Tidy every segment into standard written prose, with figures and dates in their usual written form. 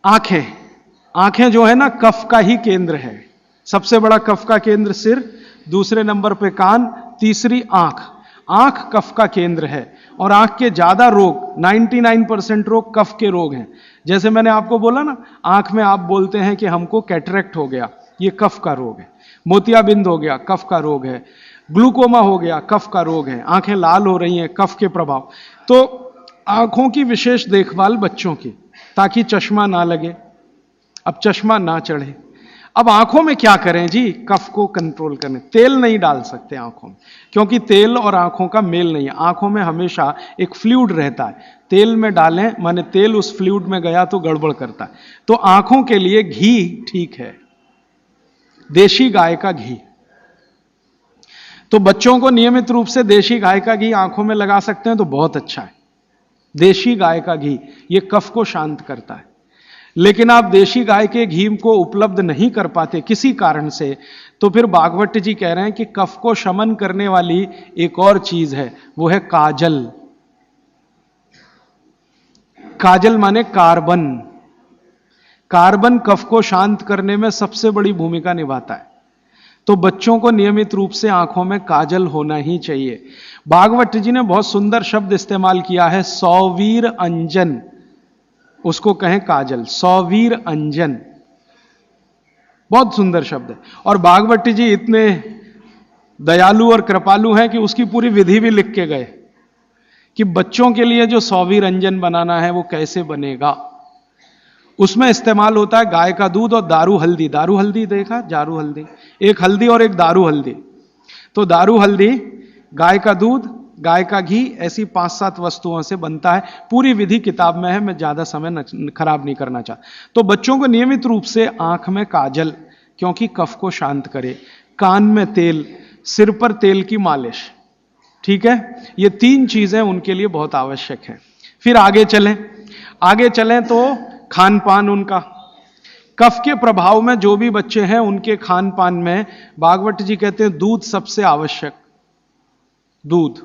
आंखें, आंखें जो है ना कफ का ही केंद्र है। सबसे बड़ा कफ का केंद्र सिर, दूसरे नंबर पे कान, तीसरी आंख। आंख कफ का केंद्र है और आंख के ज्यादा रोग 99% रोग कफ के रोग हैं। जैसे मैंने आपको बोला ना, आंख में आप बोलते हैं कि हमको कैटरेक्ट हो गया, ये कफ का रोग है। मोतियाबिंद हो गया, कफ का रोग है। ग्लूकोमा हो गया, कफ का रोग है। आंखें लाल हो रही हैं, कफ के प्रभाव। तो आंखों की विशेष देखभाल बच्चों की, ताकि चश्मा ना लगे, अब चश्मा ना चढ़े। अब आंखों में क्या करें जी, कफ को कंट्रोल करने, तेल नहीं डाल सकते आंखों में, क्योंकि तेल और आंखों का मेल नहीं है। आंखों में हमेशा एक फ्लूइड रहता है, तेल में डालें माने तेल उस फ्लूइड में गया तो गड़बड़ करता है। तो आंखों के लिए घी ठीक है, देशी गाय का घी। तो बच्चों को नियमित रूप से देशी गाय का घी आंखों में लगा सकते हैं तो बहुत अच्छा है। देशी गाय का घी ये कफ को शांत करता है। लेकिन आप देशी गाय के घी को उपलब्ध नहीं कर पाते किसी कारण से, तो फिर भागवत जी कह रहे हैं कि कफ को शमन करने वाली एक और चीज है, वो है काजल। काजल माने कार्बन। कार्बन कफ को शांत करने में सबसे बड़ी भूमिका निभाता है। तो बच्चों को नियमित रूप से आंखों में काजल होना ही चाहिए। भागवत जी ने बहुत सुंदर शब्द इस्तेमाल किया है, सौवीर अंजन, उसको कहें काजल, सौवीर अंजन, बहुत सुंदर शब्द है। और भागवत जी इतने दयालु और कृपालु हैं कि उसकी पूरी विधि भी लिख के गए कि बच्चों के लिए जो सौवीर अंजन बनाना है वो कैसे बनेगा। उसमें इस्तेमाल होता है गाय का दूध और दारू हल्दी। दारू हल्दी देखा, जारू हल्दी, एक हल्दी और एक दारू हल्दी। तो दारू हल्दी, गाय का दूध, गाय का घी, ऐसी 5-7 वस्तुओं से बनता है। पूरी विधि किताब में है, मैं ज्यादा समय खराब नहीं करना चाहता। तो बच्चों को नियमित रूप से आंख में काजल, क्योंकि कफ को शांत करे, कान में तेल, सिर पर तेल की मालिश, ठीक है। ये 3 चीजें उनके लिए बहुत आवश्यक है। फिर आगे चलें तो खान पान उनका, कफ के प्रभाव में जो भी बच्चे हैं उनके खान पान में भागवत जी कहते हैं दूध सबसे आवश्यक। दूध,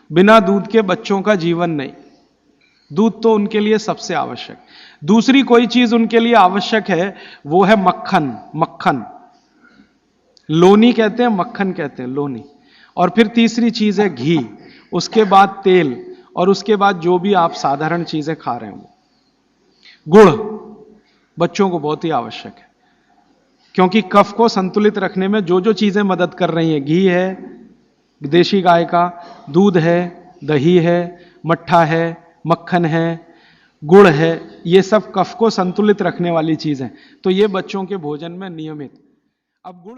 बिना दूध के बच्चों का जीवन नहीं, दूध तो उनके लिए सबसे आवश्यक। दूसरी कोई चीज उनके लिए आवश्यक है, वो है मक्खन। मक्खन, लोनी कहते हैं, मक्खन कहते हैं, लोनी। और फिर तीसरी चीज है घी, उसके बाद तेल, और उसके बाद जो भी आप साधारण चीजें खा रहे हैं। गुड़ बच्चों को बहुत ही आवश्यक है, क्योंकि कफ को संतुलित रखने में जो जो चीजें मदद कर रही हैं, घी है देशी गाय का, दूध है, दही है, मट्ठा है, मक्खन है, गुड़ है, ये सब कफ को संतुलित रखने वाली चीजें। तो ये बच्चों के भोजन में नियमित। अब गुड़